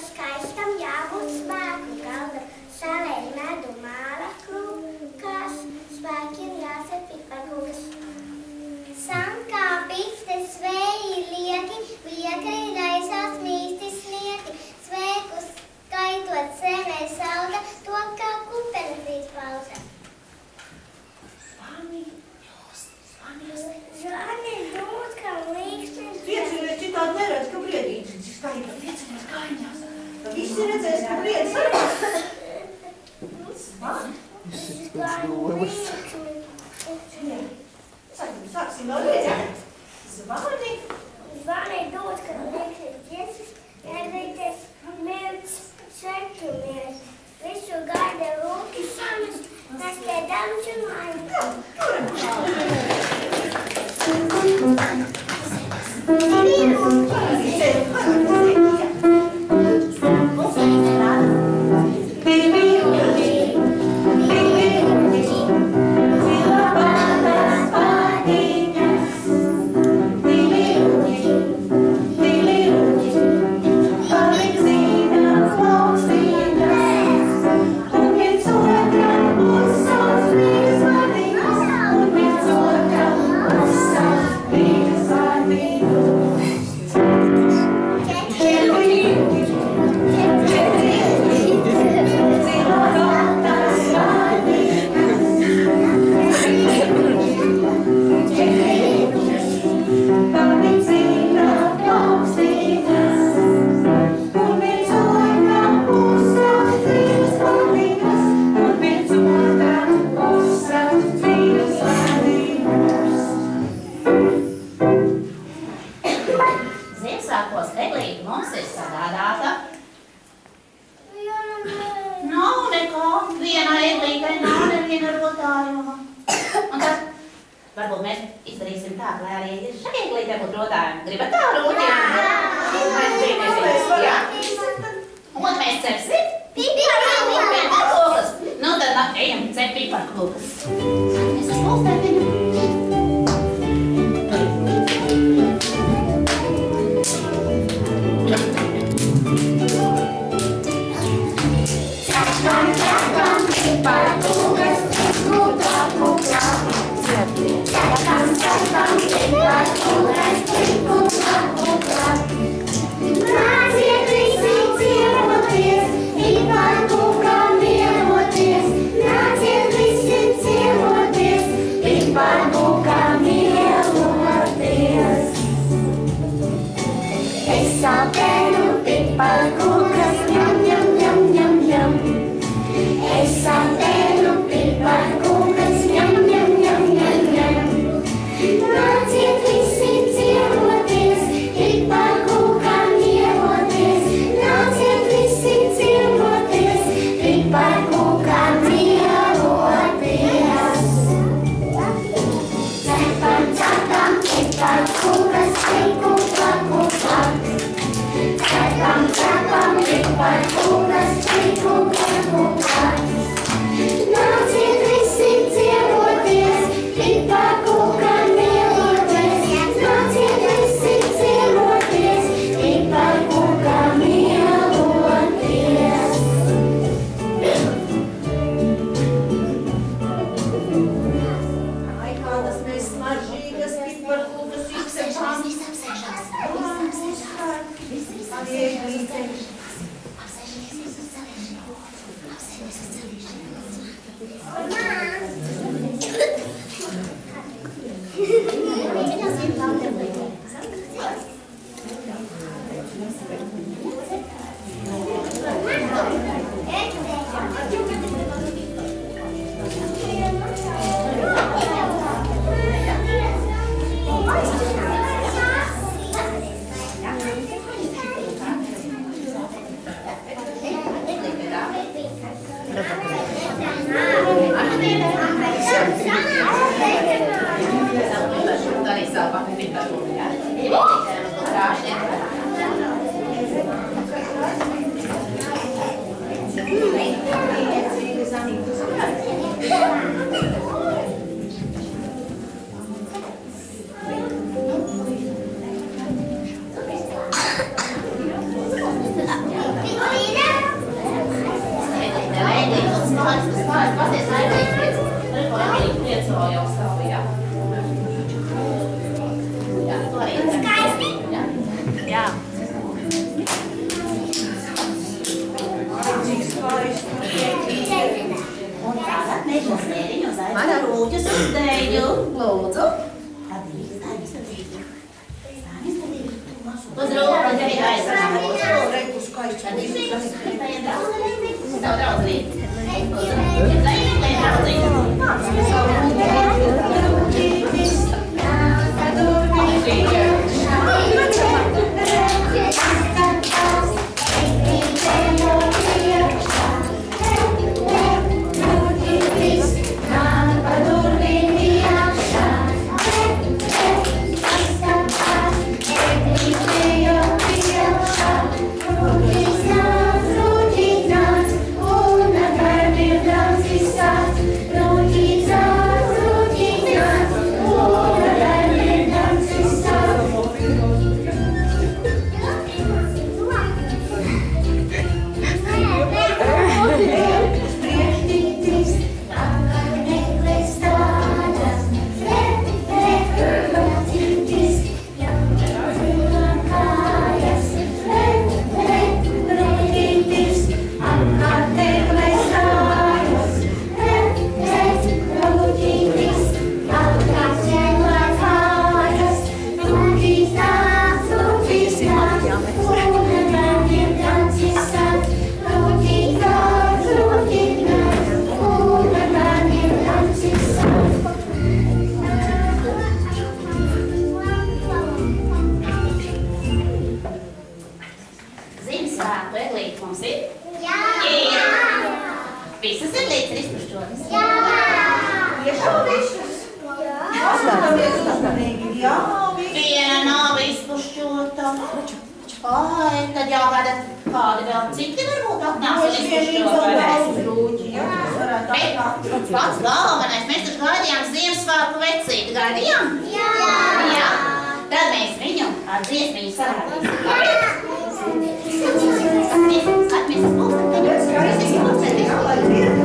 skaistam jābūt spēku galda, salēj medu māla krūkās, spēkiem jāsep piparkūkas. Sankā pistes vēji lieki, viegri raisās mīsti snieki, sveikus skaitot zemē sauda, to kā kupenfrīt pauza. Zvani dūt, kā līksnis. Piecinies, citādi neredz, ka briedītis skaita. Piecinies kājņās. Visi redzēs, ka briedis ir. Sāksim vēl redzēt. Zvani. Zvani dūt, kā līksnis ģesis, ērvīties, mirts, sveikumies. Visu gaida lūki samas, nes te damču maini. Varbūt mēs izdarīsim tā, lai arī šai eglītē būtu rotājumi. Gribat tā rūķi? Jā. Un mēs cepsim piparkūkas. Nu tad ejam cep piparkūkas. Mēs esam uztēpini. Cepam piparkūkas, kūtā kūtā. Cepam piparkūkas, kūtā kūtā. Nāciet visi ciemoties, piparkūkām miemoties. Nāciet visi ciemoties, piparkūkām miemoties. Es sapēnu piparkūkas, ņem, ņem, ņem, ņem, ņem. Es sapēnu piparkūkas, ņem, ņem, ņem, ņem, ņem. Nāciet visi ciemoties, piparkūkām miemoties. Nāciet visi ciemoties, piparkūkām miemoties. Cepam, cepam, piparkūkas, kūtā, kūtā. Cepam, cepam, piparkūkas, kūtā, kūtā. Nāciet visi ciemoties, piparkūkām miemoties. Nāciet visi ciemoties, piparkūkām miemoties. Ai, kādas mēs smaržīgas piparkūkas izcepšām. Visi apsēžās. Arī eglītē. Ziemassvētku eglīti mums ir? Jā! Visas eglītes ir izpušķotas? Jā! Tiešām visas? Jā! Paskatāmies uzmanīgi. Jā, visas. Viena nav izpušķota. Ai, tad jāgāda kādi vēl citi varbūt atnāks un izpušķot. Bet pats galvenais, mēs taču gaidījām Ziemassvētku vecīti. Gaidījām? Jā! Jā. Tad mēs viņu ar dziesmiņu sarādīsim. Skaties uz pulksteni. Jā, lai ir